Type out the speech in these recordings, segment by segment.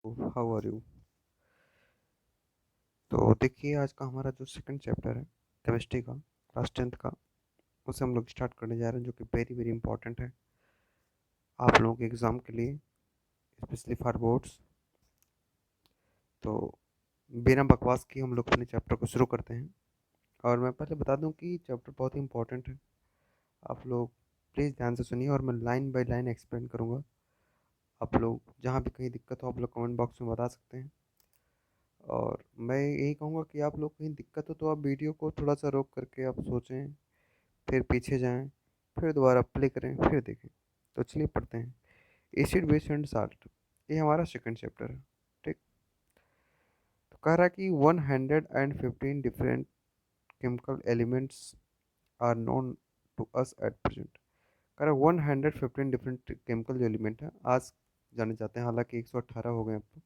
How are you. तो देखिए, आज का हमारा जो सेकंड चैप्टर है केमिस्ट्री का, क्लास 10th का, उसे हम लोग स्टार्ट करने जा रहे हैं, जो कि वेरी वेरी इंपॉर्टेंट है आप लोगों के एग्ज़ाम के लिए, स्पेशली फॉर बोर्ड्स। तो बिना बकवास की हम लोग अपने चैप्टर को शुरू करते हैं। और मैं पहले बता दूं कि चैप्टर बहुत ही इंपॉर्टेंट है। आप लोग प्लीज़ ध्यान से सुनिए और मैं लाइन बाय लाइन एक्सप्लेन करूँगा। आप लोग जहाँ भी कहीं दिक्कत हो आप लोग कमेंट बॉक्स में बता सकते हैं। और मैं यही कहूँगा कि आप लोग कहीं दिक्कत हो तो आप वीडियो को थोड़ा सा रोक करके आप सोचें, फिर पीछे जाएं, फिर दोबारा प्ले करें, फिर देखें। तो चलिए पढ़ते हैं। एसिड बेस एंड साल्ट, ये हमारा सेकंड चैप्टर है। ठीक। तो कह रहा है कि 115 different chemical elements are known to us at present. कह रहा है 115 डिफरेंट केमिकल जो एलिमेंट है आज जाने जाते हैं, हालांकि 118 हो गए, अब तो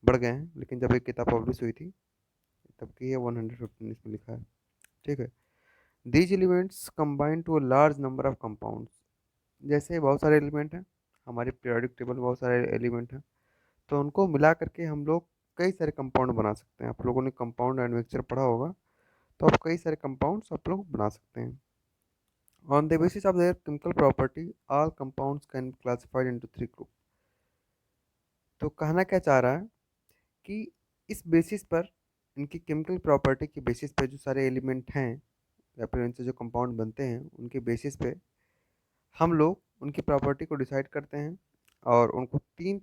बढ़ गए हैं, लेकिन जब एक किताब पब्लिश हुई थी तब की है 115 इसमें लिखा है। ठीक है। These elements combine to a large number of compounds. जैसे बहुत सारे एलिमेंट हैं, हमारे पीरियोडिक टेबल में बहुत सारे एलिमेंट हैं, तो उनको मिला करके हम लोग कई सारे कंपाउंड बना सकते हैं। आप लोगों ने कंपाउंड एंड मिक्सचर पढ़ा होगा, तो आप कई सारे कंपाउंड्स आप लोग बना सकते हैं। On the basis of their chemical property all compounds can classified into three group. तो कहना क्या चाह रहा है कि इस बेसिस पर, इनकी केमिकल प्रॉपर्टी के बेसिस पे जो सारे एलिमेंट हैं या फिर इनसे जो कंपाउंड बनते हैं उनके बेसिस पे हम लोग उनकी प्रॉपर्टी को डिसाइड करते हैं और उनको तीन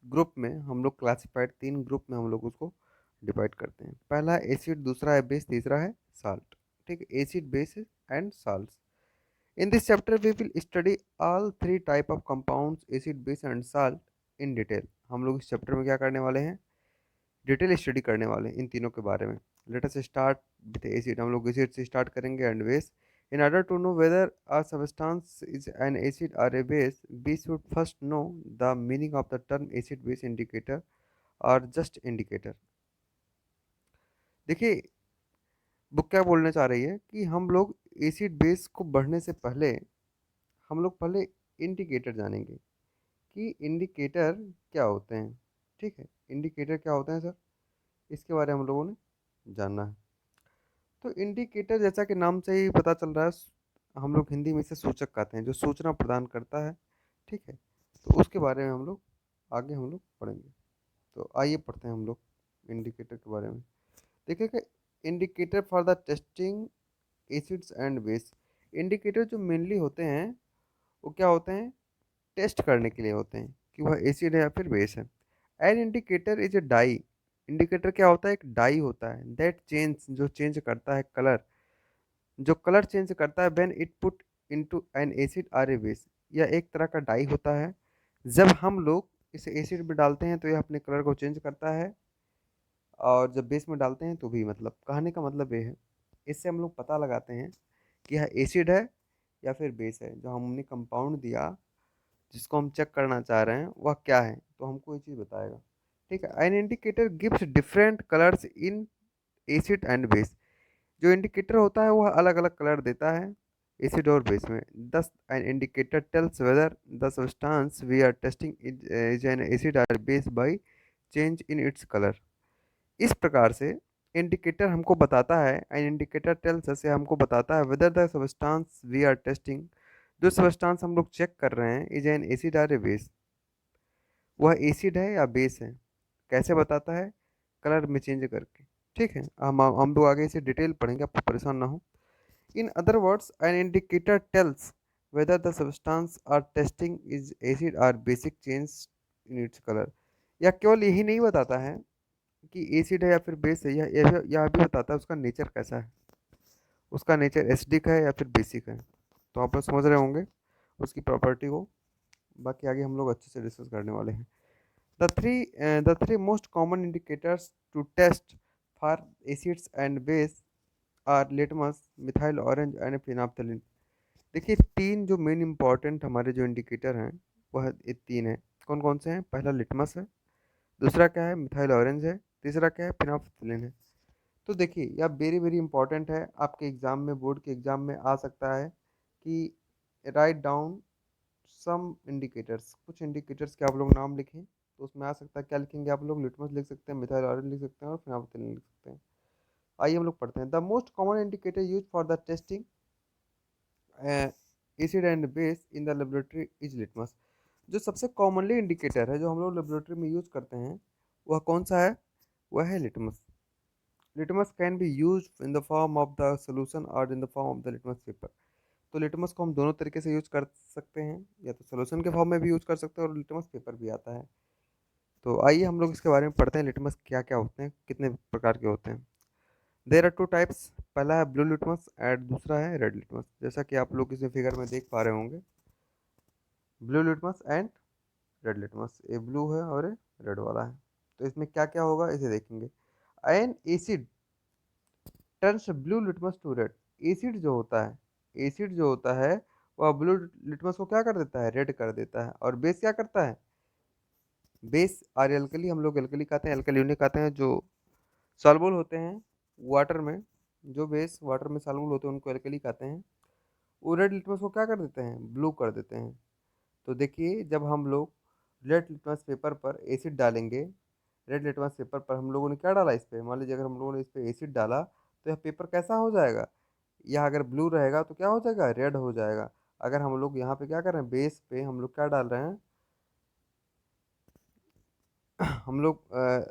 ग्रुप में हम लोग क्लासिफाइड, तीन ग्रुप में हम लोग उसको डिवाइड करते हैं। पहला है एसिड, दूसरा है बेस, तीसरा है साल्ट। ठीक है, acid, base and salts. In this chapter we will study all three type of compounds, acid, base and salt, in detail. हम लोग इस चैप्टर में क्या करने वाले हैं, डिटेल स्टडी करने वाले हैं इन तीनों के बारे में। Let us start with acid. हम लोग एसिड से स्टार्ट करेंगे and base. In order to know whether a substance is an acid or a base, we should first know the meaning of the term acid base indicator or just indicator। देखिए, book क्या बोलने चाह रही है कि हम लोग acid base को बढ़ने से पहले हम लोग पहले इंडिकेटर जानेंगे कि इंडिकेटर क्या होते हैं। ठीक है, इंडिकेटर क्या होते हैं सर, इसके बारे में हम लोगों ने जानना है। तो इंडिकेटर जैसा कि नाम से ही पता चल रहा है, हम लोग हिंदी में इसे सूचक कहते हैं, जो सूचना प्रदान करता है। ठीक है, तो उसके बारे में हम लोग आगे हम लोग पढ़ेंगे। तो आइए पढ़ते हैं हम लोग इंडिकेटर के बारे में। देखिए कि indicator for the testing acids and base. Indicator जो मेनली होते हैं वो क्या होते हैं, टेस्ट करने के लिए होते हैं कि वह एसिड है या फिर बेस है। An indicator is a dye. Indicator क्या होता है, एक डाई होता है दैट चेंज, जो चेंज करता है कलर, जो कलर चेंज करता है when it put into an acid or a base. यह एक तरह का डाई होता है, जब हम लोग इसे एसिड में डालते हैं तो यह अपने कलर को चेंज करता है, और जब बेस में डालते हैं तो भी। मतलब कहने का मतलब ये है, इससे हम लोग पता लगाते हैं कि यह एसिड है या फिर बेस है। जो हमने कंपाउंड दिया जिसको हम चेक करना चाह रहे हैं वह क्या है, तो हमको ये चीज़ बताएगा। ठीक है, an indicator gives different colours in acid and base. जो इंडिकेटर होता है वह अलग अलग कलर देता है एसिड और बेस में। Thus an indicator tells whether the substance we are testing is an acid और base by change in its colour. इस प्रकार से इंडिकेटर हमको बताता है, एन इंडिकेटर टेल्स से हमको बताता है whether the substance we are testing, जो सब्सटेंस हम लोग चेक कर रहे हैं, इज एन एसिड और ए बेस, वह एसिड है या बेस है। कैसे बताता है, कलर में चेंज करके। ठीक है, हम लोग आगे इसे डिटेल पढ़ेंगे, आपको परेशान ना हो। In other words, an indicator tells whether the substance are testing is acid or basic change in its color। यह केवल यही नहीं बताता है कि एसिड है या फिर बेस है, यह भी बताता है उसका नेचर कैसा है, उसका नेचर एसिडिक है या फिर बेसिक है। तो आप लोग समझ रहे होंगे उसकी प्रॉपर्टी को। बाकी आगे हम लोग अच्छे से डिस्कस करने वाले हैं। The three most common indicators to test for acids and base are litmus, methyl orange and phenolphthalein. देखिए, तीन जो मेन इंपॉर्टेंट हमारे जो इंडिकेटर हैं वह ये तीन हैं। कौन कौन से हैं, पहला लिटमस है, दूसरा क्या है मिथाइल ऑरेंज है, तीसरा क्या है फिनाप्थलीन है। तो देखिए, यह वेरी वेरी इंपॉर्टेंट है, आपके एग्जाम में, बोर्ड के एग्जाम में आ सकता है कि राइट डाउन सम इंडिकेटर्स, कुछ इंडिकेटर्स के आप लोग नाम लिखें तो उसमें आ सकता है, क्या लिखेंगे आप लोग? लिटमस लिख सकते हैं, मिथाइल ऑरेंज लिख सकते हैं और फेनोल्फथालीन लिख सकते हैं। आइए हम लोग पढ़ते हैं। The most common indicator use for the testing acid and base in the laboratory is litmus. जो सबसे कॉमनली इंडिकेटर है जो हम लोग लेबोरेटरी में यूज करते हैं, वह कौन सा है? वह है litmus. Litmus can be use in the form of the solution और in the form of the litmus paper. तो लिटमस को हम दोनों तरीके से यूज कर सकते हैं, या तो सोल्यूशन के फॉर्म में भी यूज कर सकते हैं और लिटमस पेपर भी आता है। तो आइए हम लोग इसके बारे में पढ़ते हैं, लिटमस क्या क्या होते हैं, कितने प्रकार के होते हैं। There are two types. पहला है ब्लू लिटमस एंड दूसरा है रेड लिटमस। जैसा कि आप लोग इसे फिगर में देख पा रहे होंगे, blue litmus and red litmus. ये ब्लू है और ये रेड वाला है। तो इसमें क्या क्या होगा इसे देखेंगे। An acid turns blue litmus to red. Acid जो होता है, एसिड जो होता है वह ब्लू लिटमस को क्या कर देता है? रेड कर देता है। और बेस क्या करता है? बेस और एल्कली, हम लोग एल्कली कहते हैं, एल्कलिनिक कहते हैं, जो सॉल्युबल होते हैं वाटर में। जो बेस वाटर में सॉल्युबल होते हैं उनको एल्कली कहते हैं। वो रेड लिटमस को क्या कर देते हैं? ब्लू कर देते हैं। तो देखिए, जब हम लोग रेड लिटमस पेपर पर एसिड डालेंगे, रेड लिटमस पेपर पर हम लोगों ने क्या डाला इस पे? मान लीजिए अगर हम लोगों ने इस पे एसिड डाला तो यह पेपर कैसा हो जाएगा? यह अगर ब्लू रहेगा तो क्या हो जाएगा? रेड हो जाएगा। अगर हम लोग यहाँ पे क्या कर रहे हैं, बेस पे हम लोग क्या डाल रहे हैं, हम लोग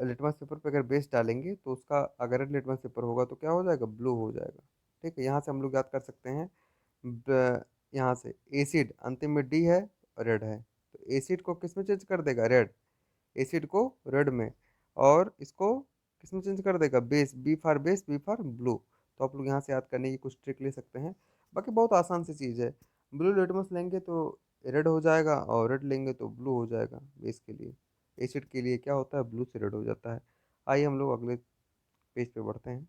लिटमस पेपर पे अगर बेस डालेंगे तो उसका अगर रेड लिटमस पेपर होगा तो क्या हो जाएगा? ब्लू हो जाएगा। ठीक है, यहाँ से हम लोग याद कर सकते हैं। यहाँ से एसिड अंतिम में डी है, रेड है, तो एसिड को किस में चेंज कर देगा? रेड। एसिड को रेड में, और इसको किस में चेंज कर देगा? Base, b for base, b for blue. तो आप लोग यहाँ से याद करने की कुछ ट्रिक ले सकते हैं। बाकी बहुत आसान सी चीज़ है। ब्लू लिटमस लेंगे तो रेड हो जाएगा और रेड लेंगे तो ब्लू हो जाएगा। बेस के लिए, एसिड के लिए क्या होता है? ब्लू से रेड हो जाता है। आइए हम लोग अगले पेज पे बढ़ते हैं।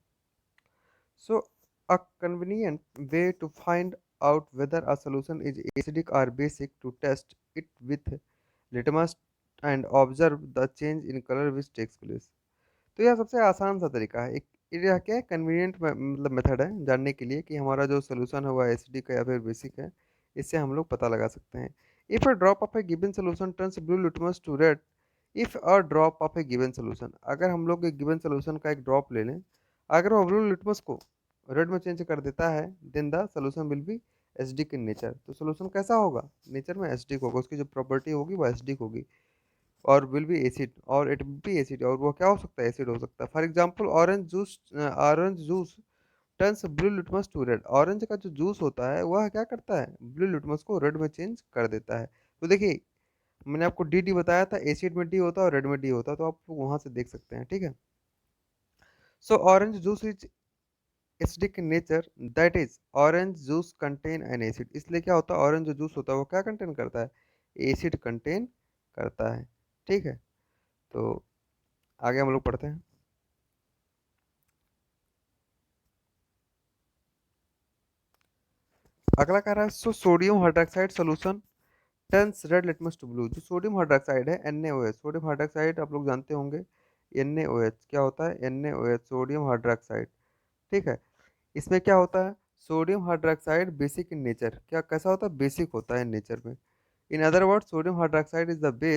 So, a convenient way to find out whether a solution is acidic or basic to test it with litmus and observe the change in color which takes place। तो यह सबसे आसान सा तरीका है। एक यह क्या है, कन्वीनियंट मतलब मेथड है जानने के लिए कि हमारा जो सोल्यूशन है वह एसिडिक है या फिर बेसिक है। इससे हम लोग पता लगा सकते हैं। If a drop of a given solution turns blue litmus to red. If a drop of a given solution, अगर हम लोग एक गिवन सोल्यूशन का एक ड्रॉप ले लें, अगर वो ब्लू लिटमस को रेड में चेंज कर देता है, then the solution will be acidic in nature. तो सोल्यूशन कैसा होगा? नेचर में एसिडिक होगा, उसकी जो प्रॉपर्टी होगी वो एसिडिक होगी। और विल बी एसिड, और इट विल बी एसिड, और वो क्या हो सकता है? एसिड हो सकता है। For example orange juice turns blue litmus to red. Orange का जो जूस होता है वह क्या करता है? ब्लू लिटमस को रेड में चेंज कर देता है। तो देखिए, मैंने आपको डी डी बताया था, एसिड में डी होता है और रेड में डी होता है, तो आप वहां से देख सकते हैं। ठीक है। सो orange juice is acidic in nature, that is orange juice contain N acid. इसलिए क्या होता है, ऑरेंज जो जूस होता है वो क्या कंटेन करता है? एसिड कंटेन करता है। ठीक है। तो आगे हम लोग पढ़ते हैं। अगला कह रहा है, so sodium hydroxide solution turns red litmus to blue. जो सोडियम हाइड्रोक्साइड है, NaOH, सोडियम हाइड्रोक्साइड आप लोग जानते होंगे। NaOH क्या होता है? NaOH sodium hydroxide. ठीक है। इसमें क्या होता है? Sodium hydroxide basic in nature, क्या कैसा होता है? बेसिक होता है नेचर में। In other word, sodium hydroxide is the base